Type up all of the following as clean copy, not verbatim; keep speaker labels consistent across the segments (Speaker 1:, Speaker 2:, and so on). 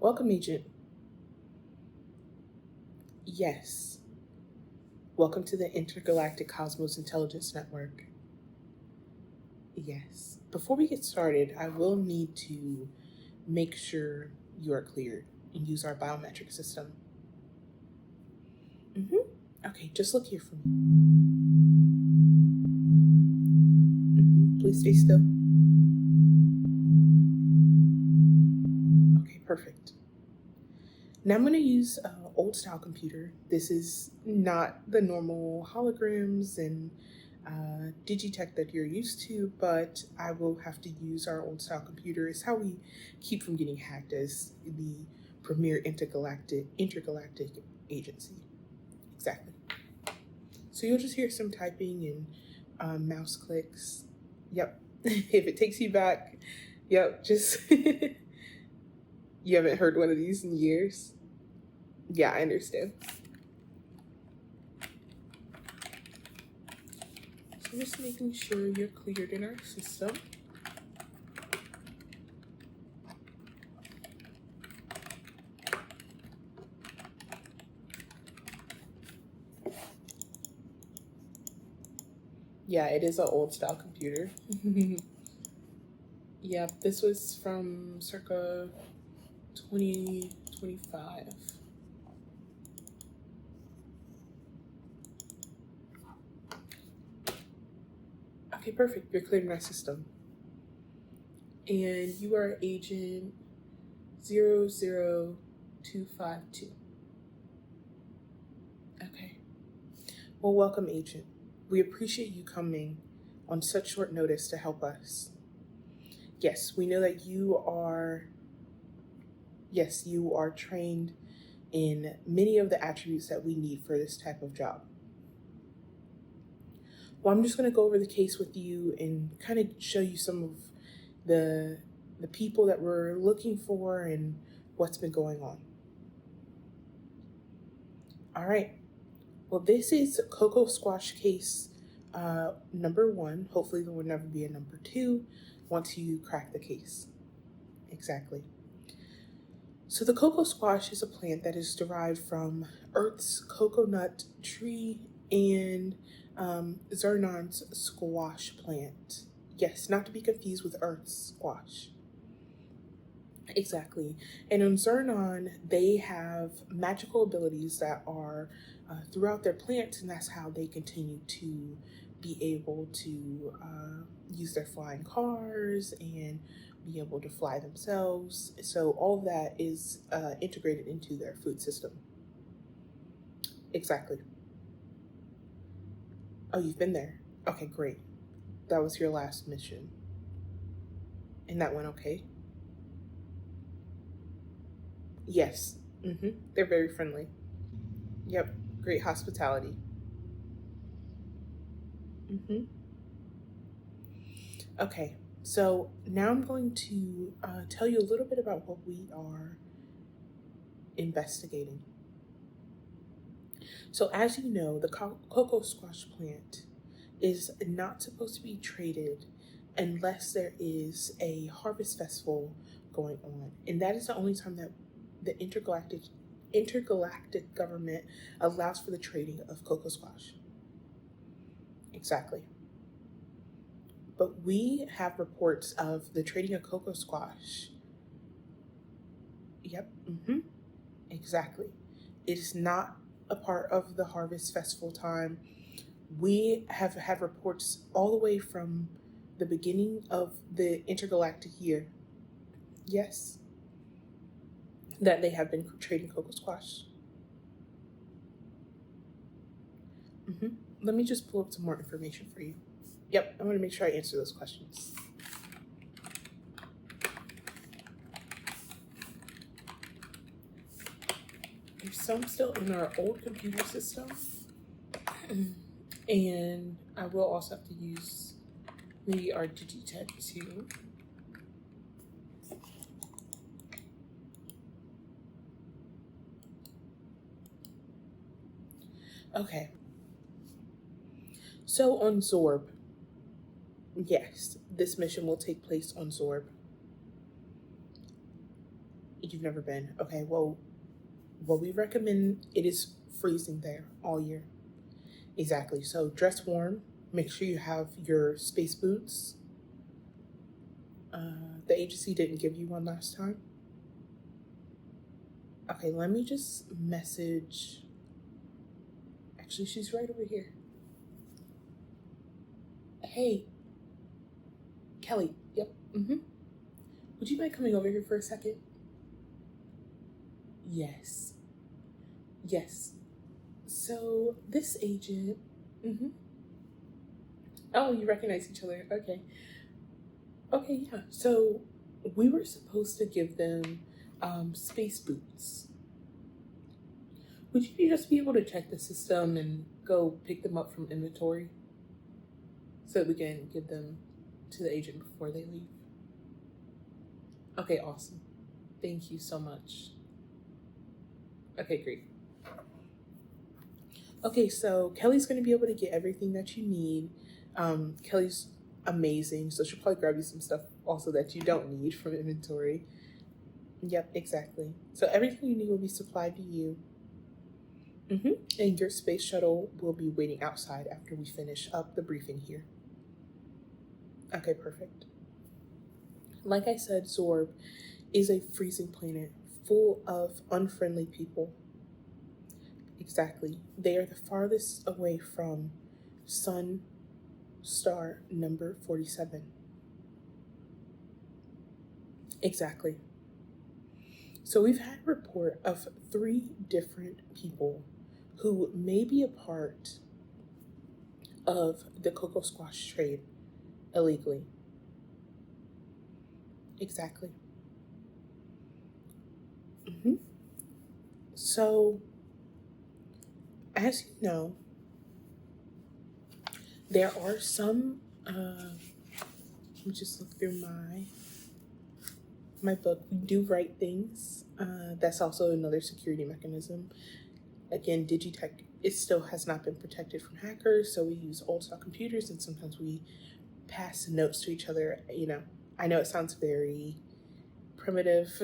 Speaker 1: Welcome, Agent. Yes. Welcome to the Intergalactic Cosmos Intelligence Network. Yes. Before we get started, I will need to make sure you are cleared and use our biometric system. Okay, just look here for me. Please stay still. Okay, perfect. Now I'm going to use an old style computer. This is not the normal holograms and digitech that you're used to, but I will have to use our old style computer. It's how we keep from getting hacked as the premier intergalactic agency. Exactly. So you'll just hear some typing and mouse clicks. Yep. If it takes you back, yep, just you haven't heard one of these in years. Yeah, I understand. So just making sure you're cleared in our system. Yeah, it is an old style computer. Yeah, this was from circa 2025. Okay, perfect. You're cleared in our system. And you are Agent 00252. Okay. Well, welcome, Agent. We appreciate you coming on such short notice to help us. Yes, we know that you are trained in many of the attributes that we need for this type of job. Well, I'm just going to go over the case with you and kind of show you some of the people that we're looking for and what's been going on. All right. Well, this is Cocoa Squash case number 1. Hopefully there will never be a number 2 once you crack the case. Exactly. So the cocoa squash is a plant that is derived from Earth's coconut tree and Zernon's squash plant. Yes, not to be confused with Earth's squash. Exactly. And on Zernon, they have magical abilities that are throughout their plants, and that's how they continue to be able to use their flying cars and be able to fly themselves. So all of that is integrated into their food system. Exactly. Oh, you've been there. Okay, great. That was your last mission. And that went okay? Yes. They're very friendly. Yep. Great hospitality. Okay. So now I'm going to tell you a little bit about what we are investigating. So as you know, the cocoa squash plant is not supposed to be traded unless there is a harvest festival going on. And that is the only time that the intergalactic government allows for the trading of cocoa squash. Exactly. But we have reports of the trading of cocoa squash. Yep. Exactly. It is not a part of the harvest festival time. We have had reports all the way from the beginning of the intergalactic year. Yes. That they have been trading cocoa squash. Let me just pull up some more information for you. Yep, I want to make sure I answer those questions. There's some still in our old computer system. And I will also have to use maybe our digitech too. Okay. So on Zorb, yes, this mission will take place on Zorb. You've never been. Okay, well, what we recommend, it is freezing there all year. Exactly. So dress warm. Make sure you have your space boots. The agency didn't give you one last time. Okay, let me just message. Actually, she's right over here. Hey, Kelly. Yep. Would you mind coming over here for a second? Yes. Yes. So this agent. Mm-hmm. Oh, you recognize each other. Okay. Okay, yeah. So we were supposed to give them space boots. Would you just be able to check the system and go pick them up from inventory so that we can give them to the agent before they leave? Okay, awesome. Thank you so much. Okay, great. Okay, so Kelly's going to be able to get everything that you need. Kelly's amazing, so she'll probably grab you some stuff also that you don't need from inventory. Yep, exactly. So everything you need will be supplied to you. And your space shuttle will be waiting outside after we finish up the briefing here. Okay, perfect. Like I said, Zorb is a freezing planet full of unfriendly people. Exactly. They are the farthest away from Sun Star number 47. Exactly. So we've had a report of 3 different people who may be a part of the cocoa squash trade illegally. Exactly. So, as you know, there are some. Let me just look through my book. We do write things. That's also another security mechanism. Again, Digitech, it still has not been protected from hackers, so we use old stock computers, and sometimes we pass notes to each other. I know it sounds very primitive.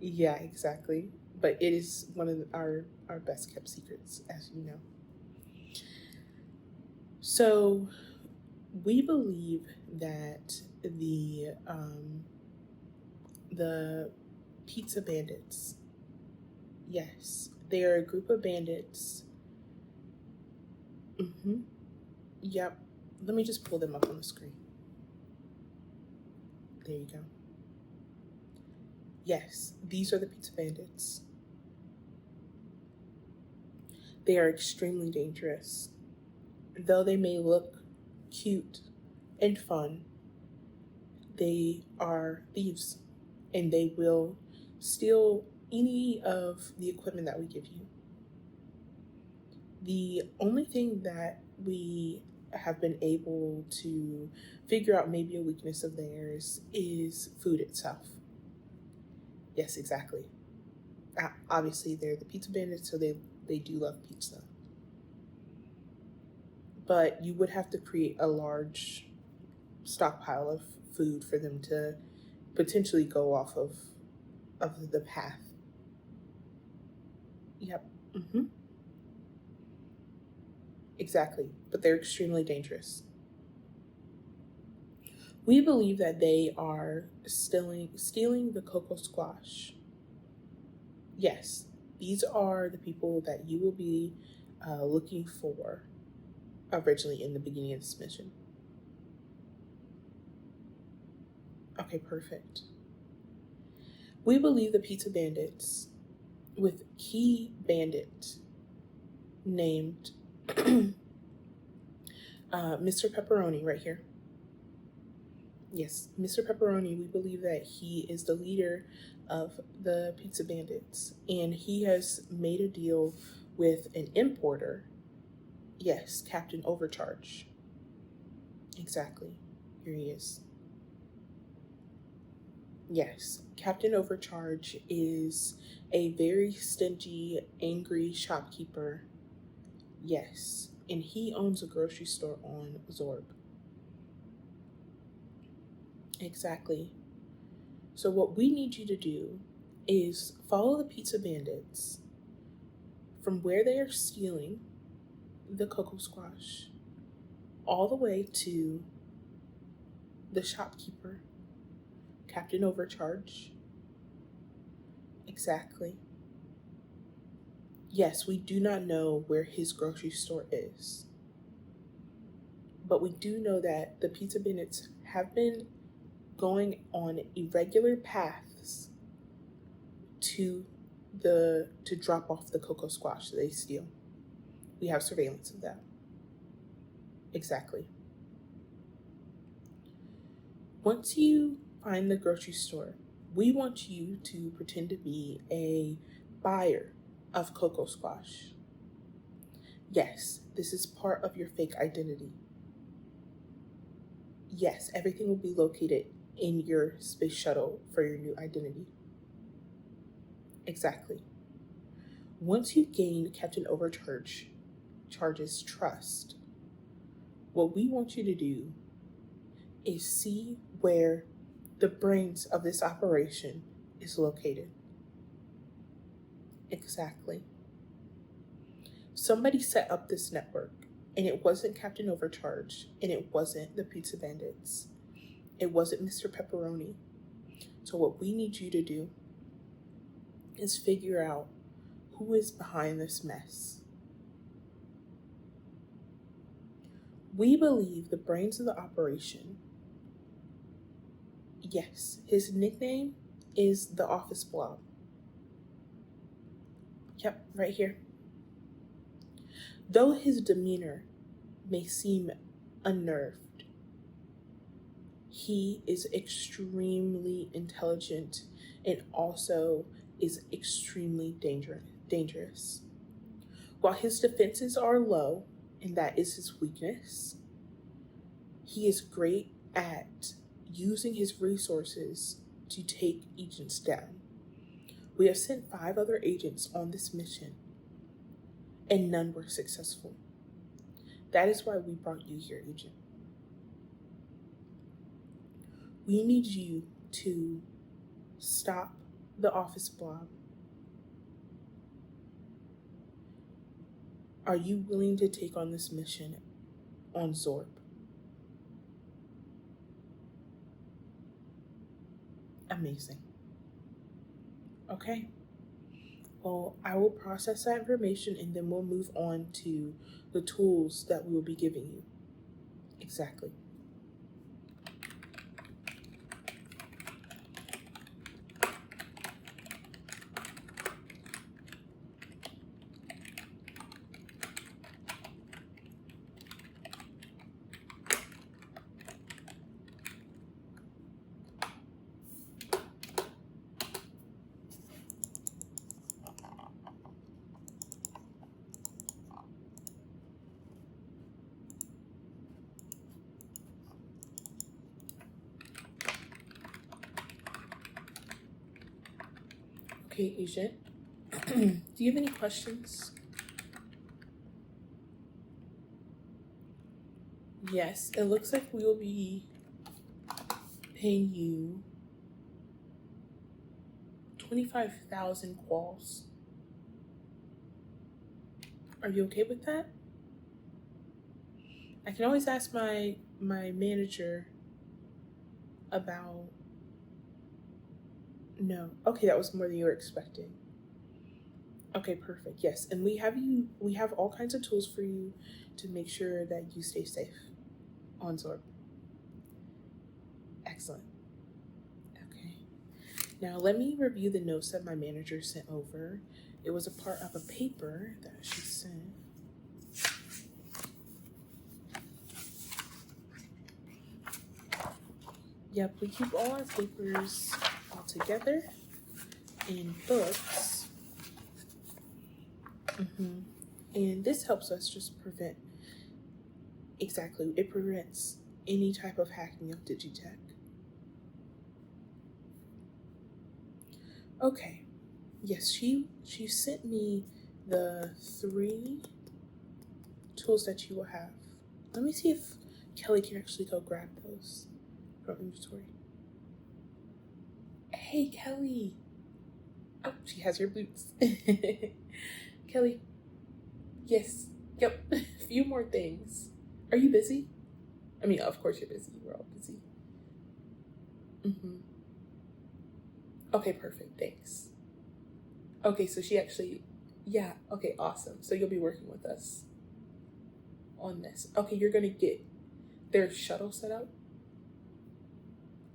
Speaker 1: Yeah, exactly. But it is one of our best kept secrets, as you know. So we believe that the pizza bandits, yes, they are a group of bandits. Yep. Let me just pull them up on the screen. There you go. Yes, these are the pizza bandits. They are extremely dangerous. Though they may look cute and fun, they are thieves, and they will steal any of the equipment that we give you. The only thing that we have been able to figure out maybe a weakness of theirs is food itself. Yes, exactly. Obviously, they're the pizza bandits, so they do love pizza. But you would have to create a large stockpile of food for them to potentially go off of the path. Yep. Exactly. But they're extremely dangerous. We believe that they are stealing the cocoa squash. Yes, these are the people that you will be looking for originally in the beginning of this mission. Okay, perfect. We believe the pizza bandits with key bandit named Mr. Pepperoni right here. Yes, Mr. Pepperoni, we believe that he is the leader of the pizza bandits, and he has made a deal with an importer. Yes, Captain Overcharge. Exactly. Here he is. Yes, Captain Overcharge is a very stingy, angry shopkeeper. Yes, and he owns a grocery store on Zorb. Exactly. So what we need you to do is follow the pizza bandits from where they are stealing the cocoa squash all the way to the shopkeeper, Captain Overcharge. Exactly. Yes, we do not know where his grocery store is, but we do know that the pizza bandits have been going on irregular paths to to drop off the cocoa squash that they steal. We have surveillance of that. Exactly. Once you find the grocery store, we want you to pretend to be a buyer of cocoa squash. Yes, this is part of your fake identity. Yes, everything will be located in your space shuttle for your new identity. Exactly. Once you gain Captain Overcharge's trust, what we want you to do is see where the brains of this operation is located. Exactly. Somebody set up this network, and it wasn't Captain Overcharge, and it wasn't the Pizza Bandits. It wasn't Mr. Pepperoni. So what we need you to do is figure out who is behind this mess. We believe the brains of the operation. Yes, his nickname is the Office Blob. Yep, right here. Though his demeanor may seem unnerved, he is extremely intelligent and also is extremely dangerous. While his defenses are low, and that is his weakness, he is great at using his resources to take agents down. We have sent 5 other agents on this mission, and none were successful. That is why we brought you here, Agent. We need you to stop the Office Blob. Are you willing to take on this mission on Zorb? Amazing. Okay. Well, I will process that information and then we'll move on to the tools that we will be giving you. Exactly. Okay, Agent. Do you have any questions? Yes, it looks like we will be paying you 25,000 quals. Are you okay with that? I can always ask my manager about. No. Okay, that was more than you were expecting. Okay, perfect. Yes, and we have all kinds of tools for you to make sure that you stay safe on Zorb. Excellent. Okay. Now let me review the notes that my manager sent over. It was a part of a paper that she sent. Yep, we keep all our papers all together in books. And this helps us just prevent, exactly, it prevents any type of hacking of Digitech. Okay, yes, she sent me the 3 tools that you will have. Let me see if Kelly can actually go grab those from inventory. Hey, Kelly. Oh, she has your boots. Kelly, yes. Yep. A few more things. Are you busy? I mean, of course you're busy. We're all busy. Mm-hmm. Okay, perfect. Thanks. Okay, so she actually, yeah, okay, awesome. So you'll be working with us on this. Okay, you're gonna get their shuttle set up.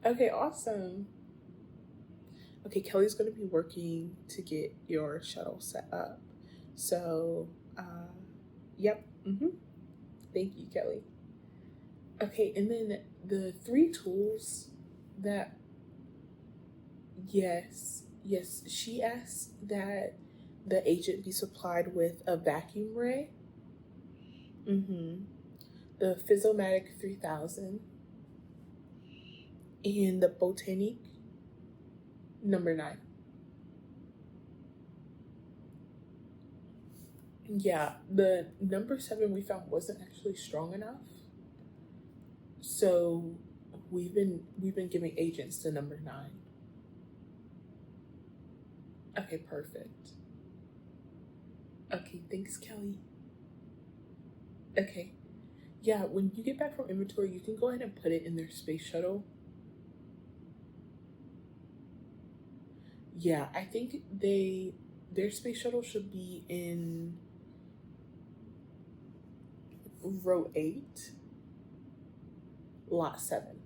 Speaker 1: Okay, awesome. Okay, Kelly's gonna be working to get your shuttle set up. So, yep. Thank you, Kelly. Okay, and then the three tools that, yes, she asked that the agent be supplied with a vacuum ray, the Physiomatic 3000, and the Botanique number 9. Yeah, the number 7 we found wasn't actually strong enough. So we've been giving agents to number 9. Okay, perfect. Okay, thanks, Kelly. Okay. Yeah, when you get back from inventory, you can go ahead and put it in their space shuttle. Yeah, I think their space shuttle should be in row 8, lot 7.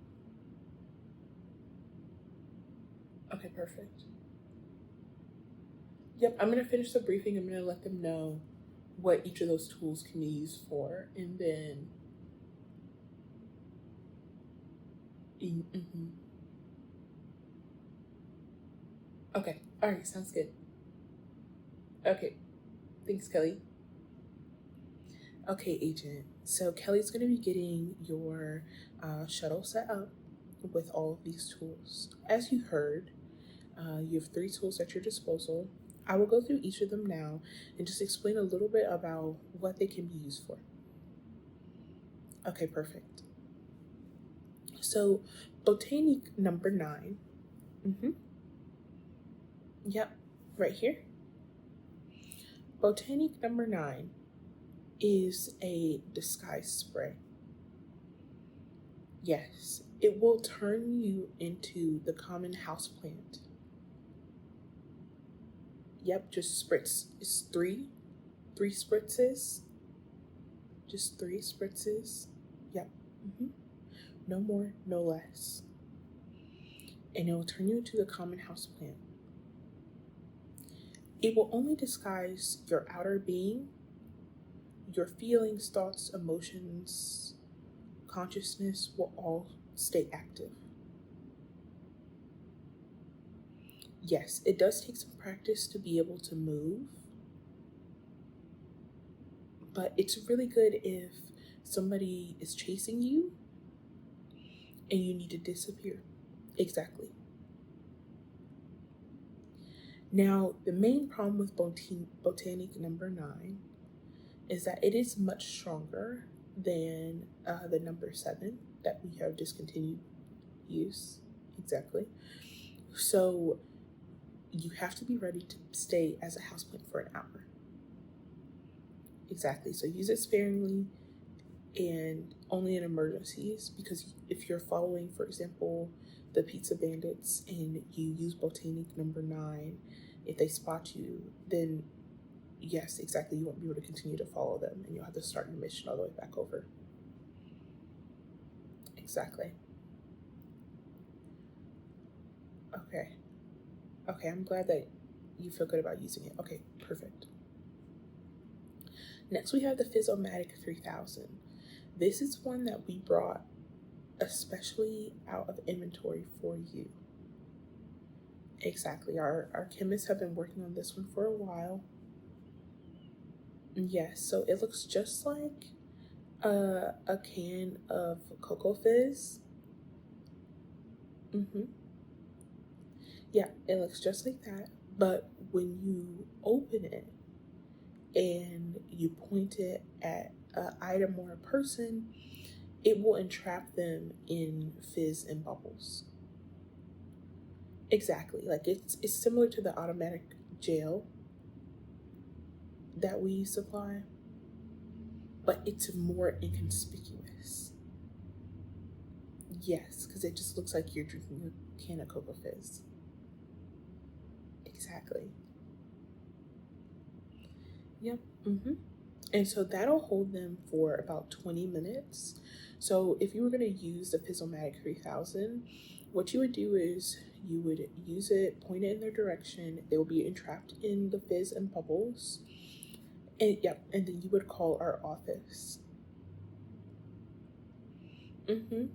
Speaker 1: Okay, perfect. Yep, I'm gonna finish the briefing. I'm gonna let them know what each of those tools can be used for, and then. Mm-hmm. Okay, all right, sounds good. Okay, thanks, Kelly. Okay, agent. So Kelly's gonna be getting your shuttle set up with all of these tools. As you heard, you have 3 tools at your disposal. I will go through each of them now and just explain a little bit about what they can be used for. Okay, perfect. So, Botanique number 9. Mm-hmm. Yep, right here. Botanique number 9 is a disguise spray. Yes, it will turn you into the common houseplant. Yep, just spritz. It's three spritzes. Just 3 spritzes. Yep. No more, no less. And it will turn you into the common houseplant. It will only disguise your outer being, your feelings, thoughts, emotions, consciousness will all stay active. Yes, it does take some practice to be able to move, but it's really good if somebody is chasing you and you need to disappear. Exactly. Now, the main problem with Botanique number 9 is that it is much stronger than the number 7 that we have discontinued use. Exactly. So you have to be ready to stay as a houseplant for an hour. Exactly. So use it sparingly and only in emergencies, because if you're following, for example, the pizza bandits and you use Botanique number 9, if they spot you, then yes, exactly, you won't be able to continue to follow them and you'll have to start your mission all the way back over. Exactly. Okay. Okay, I'm glad that you feel good about using it. Okay, perfect. Next, we have the Physiomatic 3000. This is one that we brought especially out of inventory for you. Exactly. Our chemists have been working on this one for a while. Yes, so it looks just like a can of Cocoa Fizz. Yeah, it looks just like that. But when you open it and you point it at an item or a person, it will entrap them in fizz and bubbles. Exactly. Like it's similar to the automatic jail that we supply, but it's more inconspicuous. Yes, because it just looks like you're drinking a can of Cocoa Fizz. Exactly. Yep. And so that'll hold them for about 20 minutes. So if you were going to use the Fizzle-Matic 3000, what you would do is you would use it, point it in their direction. They will be entrapped in the fizz and bubbles. And yep, and then you would call our office. Mm-hmm.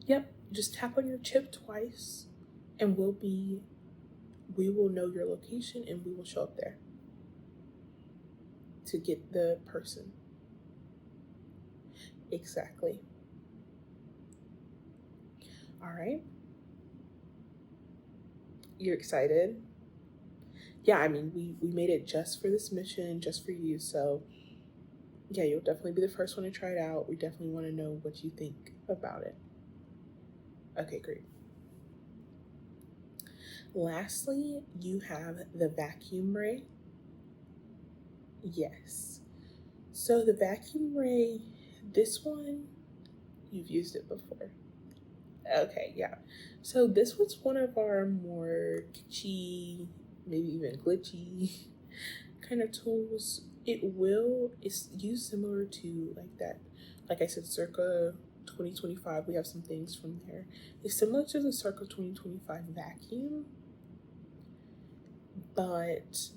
Speaker 1: Yep. Just tap on your chip twice, and we will know your location, and we will show up there to get the person. Exactly. All right. You're excited? Yeah, I mean, we made it just for this mission, just for you. So yeah, you'll definitely be the first one to try it out. We definitely want to know what you think about it. Okay, great. Lastly, you have the vacuum ray. Yes. So the vacuum ray, this one, you've used it before. Okay, yeah. So this was one of our more kitschy, maybe even glitchy kind of tools. It's used similar to like that, like I said, circa 2025. We have some things from there. It's similar to the circa 2025 vacuum, but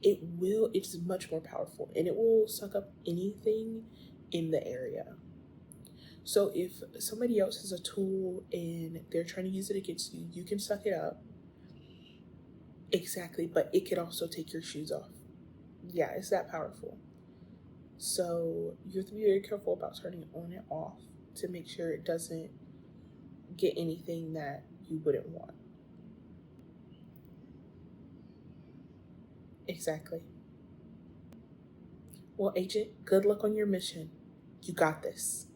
Speaker 1: it's much more powerful and it will suck up anything in the area. So if somebody else has a tool and they're trying to use it against you, you can suck it up. Exactly, but it could also take your shoes off. Yeah, it's that powerful. So you have to be very careful about turning it on and off to make sure it doesn't get anything that you wouldn't want. Exactly. Well, Agent, good luck on your mission. You got this.